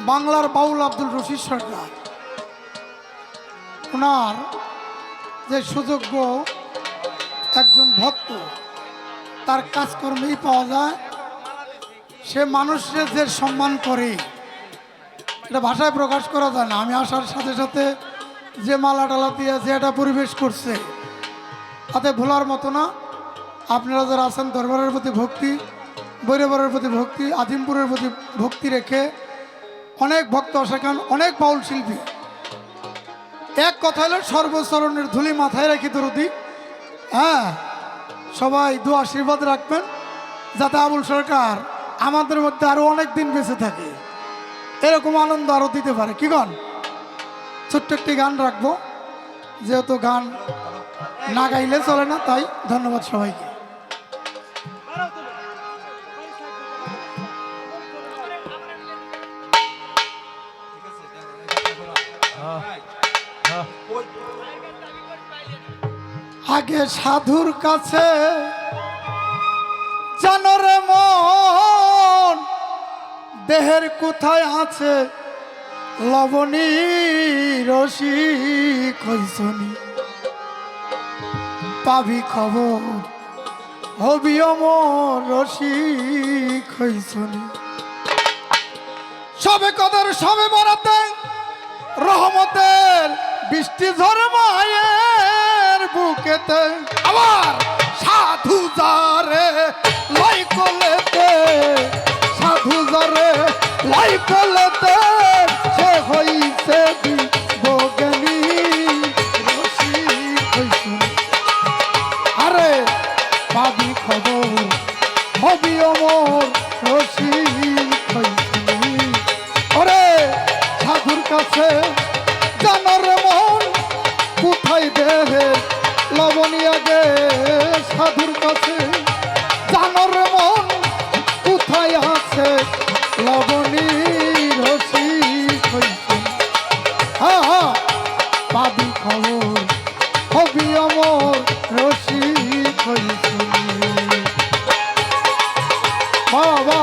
বাংলার বাউল আব্দুল রশিদ সরকার, ওনার যে সুযোগ্য একজন ভক্ত, তার কাজকর্মেই পাওয়া যায়। সে মানুষের যে সম্মান করে এটা ভাষায় প্রকাশ করা যায় না। আমি আসার সাথে সাথে যে মালা টালা দিয়ে যে এটা পরিবেশ করছে তাতে ভোলার মতো না। আপনারা যারা আছেন দরবারের প্রতি ভক্তি, বৈরবরের প্রতি ভক্তি, আজিমপুরের প্রতি ভক্তি রেখে অনেক ভক্ত সেখান, অনেক বাউল শিল্পী। এক কথা হলো সর্বচরণের ধুলি মাথায় রেখে দরদি। হ্যাঁ, সবাই দু আশীর্বাদ রাখবেন যাতে আবুল সরকার আমাদের মধ্যে আরো অনেক দিন বেঁচে থাকে, এরকম আনন্দ আরো দিতে পারে। কি গান? ছোট্ট একটি গান রাখবো, যেহেতু গান না গাইলে চলে না, তাই ধন্যবাদ সবাইকে। আগে সাধুর কাছে জানো রে মন, দেহের কোথায় আছে লবণী রসি কইসনি, পাবি খবর হবি অমর রসি কইসনি। সবে কদর সবে বরাতে রহমতের বৃষ্টি ঝরে মায়ের বুকেতে, আবার সাধু যারে লাই কোলেতে, সাধু যারে লাই কোলেতে, সে হইছে বিজ্ঞানী রসি কইসনি। আরে পাবি খবর হবি অমর রসি কইসনি। ওরে সাধুর কাছে জানার মন কোথায় দেহে লবণী, আগে সাধুর কাছে জানার মন কোথায় আছে লবণী রসি কইসনি। হ্যাঁ হ্যাঁ, পাবি খবর হবি অমর রসি কইসনি। বাবা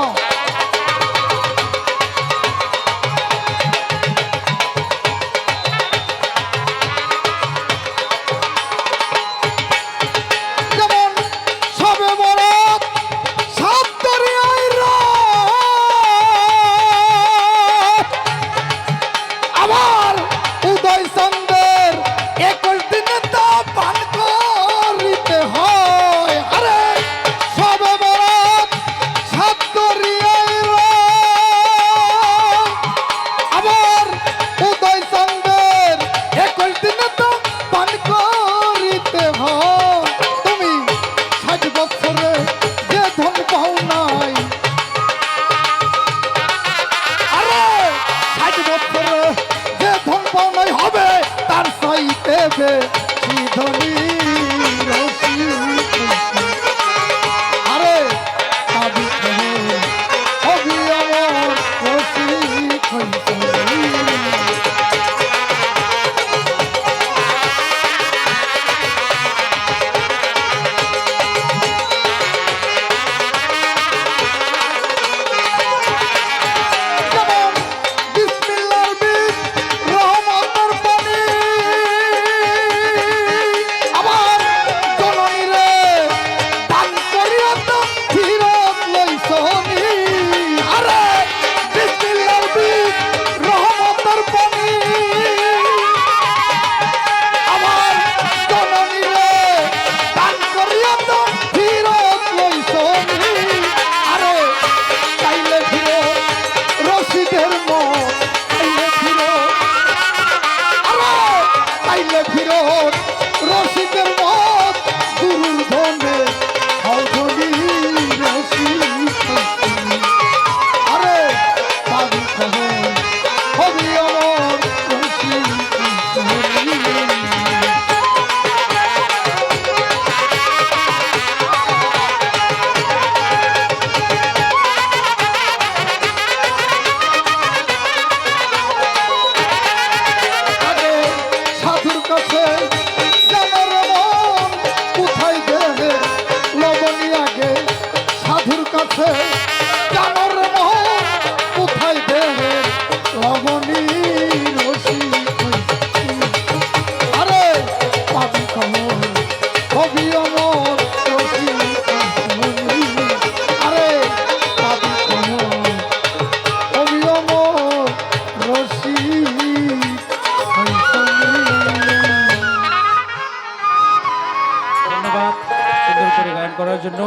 করার জন্য